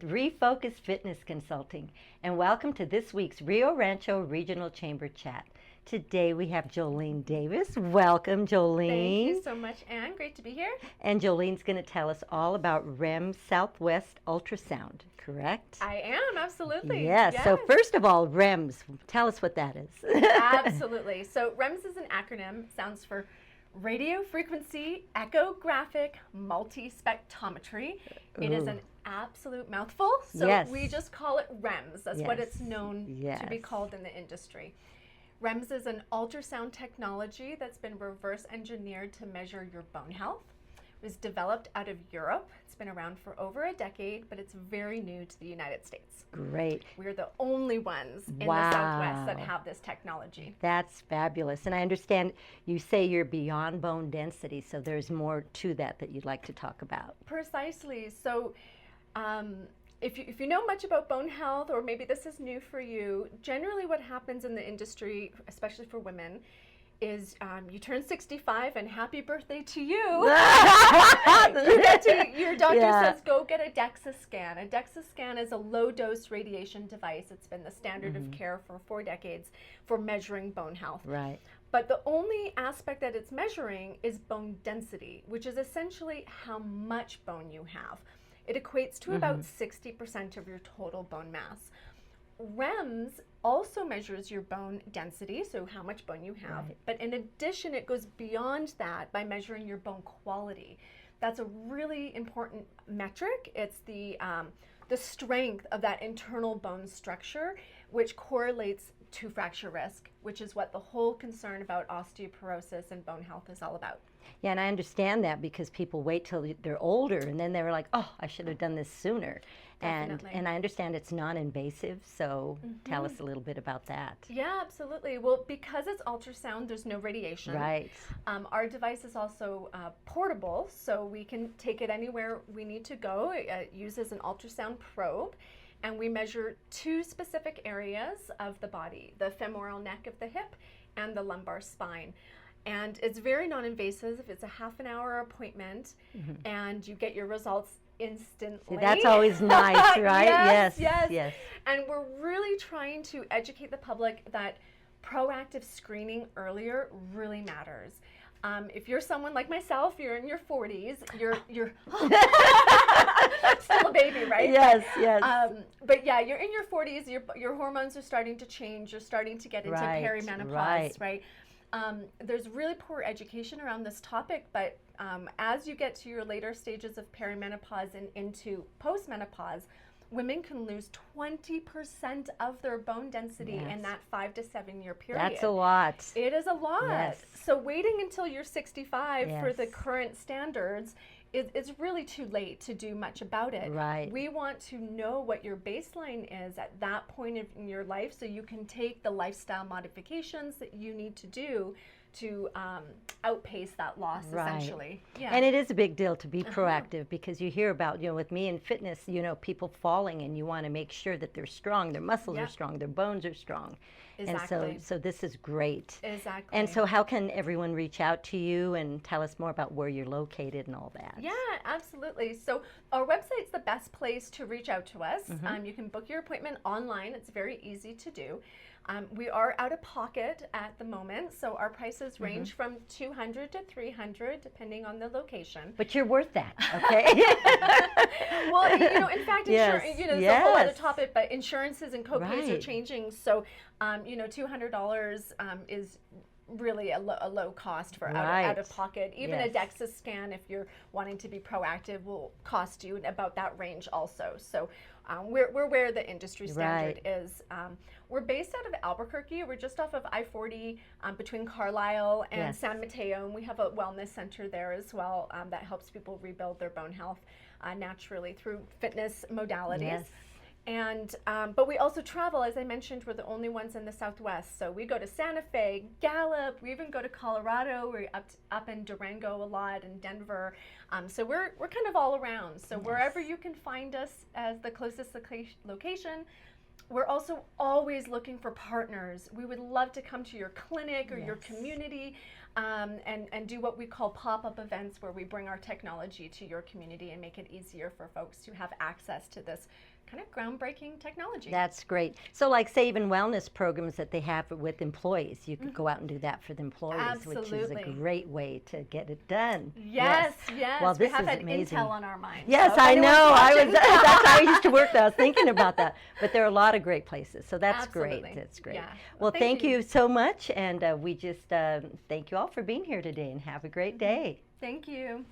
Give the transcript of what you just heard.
ReFocus Fitness Consulting, and welcome to this week's Rio Rancho Regional Chamber Chat. Today we have Jolene Davis. Welcome, Jolene. Thank you so much, Anne. Great to be here. And Jolene's going to tell us all about REMS SW Ultrasound, correct? I am, absolutely. Yes. So first of all, REMS, tell us what that is. Absolutely. So REMS is an acronym, sounds for Radio Frequency Echographic Multispectrometry. It is an absolute mouthful, so we just call it REMS. That's what it's known to be called in the industry. REMS is an ultrasound technology that's been reverse engineered to measure your bone health. It was developed out of Europe. It's been around for over a decade, but it's very new to the United States. Great. We're the only ones in the Southwest that have this technology. That's fabulous. And I understand you say you're beyond bone density, so there's more to that you'd like to talk about. Precisely. So if you know much about bone health, or maybe this is new for you, generally what happens in the industry, especially for women, is you turn 65 and happy birthday to you. Your doctor says go get a DEXA scan. A DEXA scan is a low dose radiation device. It's been the standard of care for 4 decades for measuring bone health. Right. But the only aspect that it's measuring is bone density, which is essentially how much bone you have. It equates to about 60% of your total bone mass. REMS also measures your bone density, so how much bone you have, but in addition it goes beyond that by measuring your bone quality. That's a really important metric. It's the strength of that internal bone structure, which correlates to fracture risk, which is what the whole concern about osteoporosis and bone health is all about. Yeah, and I understand that because people wait till they're older and then they were like, oh, I should have done this sooner. Definitely. And I understand it's non-invasive, so tell us a little bit about that. Yeah, absolutely. Well, because it's ultrasound, there's no radiation. Right. Our device is also portable, so we can take it anywhere we need to go. It uses an ultrasound probe, and we measure 2 specific areas of the body, the femoral neck of the hip and the lumbar spine. And it's very non-invasive. It's a half-an-hour appointment, and you get your results instantly. See, that's always nice, right? Yes. And we're really trying to educate the public that proactive screening earlier really matters. If you're someone like myself, you're in your 40s, you're still a baby, right? Yes. But yeah, you're in your 40s, your hormones are starting to change, you're starting to get into perimenopause, right? There's really poor education around this topic, but as you get to your later stages of perimenopause and into postmenopause, women can lose 20% of their bone density in that 5 to 7 year period. That's a lot. It is a lot. Yes. So waiting until you're 65 for the current standards, it's really too late to do much about it. Right. We want to know what your baseline is at that point in your life so you can take the lifestyle modifications that you need to do to outpace that loss, essentially. Yeah. And it is a big deal to be proactive because you hear about, with me in fitness, people falling and you want to make sure that they're strong, their muscles are strong, their bones are strong. Exactly. And so this is great. Exactly. And so how can everyone reach out to you and tell us more about where you're located and all that? Yeah, absolutely. So our website's the best place to reach out to us. You can book your appointment online. It's very easy to do. We are out of pocket at the moment, so our prices range from $200 to $300 depending on the location. But you're worth that, okay? Well, in fact, insurance, it's a whole other topic, but insurances and copays are changing. So, $200 is really a low cost for out of pocket. Even a DEXA scan, if you're wanting to be proactive, will cost you about that range also. So we're where the industry standard is. We're based out of Albuquerque. We're just off of I-40 between Carlisle and San Mateo, and we have a wellness center there as well that helps people rebuild their bone health naturally through fitness modalities. And but we also travel, as I mentioned, we're the only ones in the Southwest. So we go to Santa Fe, Gallup, we even go to Colorado, we're up in Durango a lot, and Denver. So we're kind of all around. So wherever you can find us as the closest location. We're also always looking for partners. We would love to come to your clinic or your community and do what we call pop-up events where we bring our technology to your community and make it easier for folks to have access to this kind of groundbreaking technology. That's great. So like say even wellness programs that they have with employees, you could go out and do that for the employees, Absolutely. which is a great way to get it done. Yes. Well, this we have is had amazing. Intel on our mind. Yes, so I know. That's how I used to work. I was thinking about that. But there are a lot of great places. So that's Absolutely. great. That's great. Yeah. Well, thank you so much. And we just thank you all for being here today and have a great day. Thank you.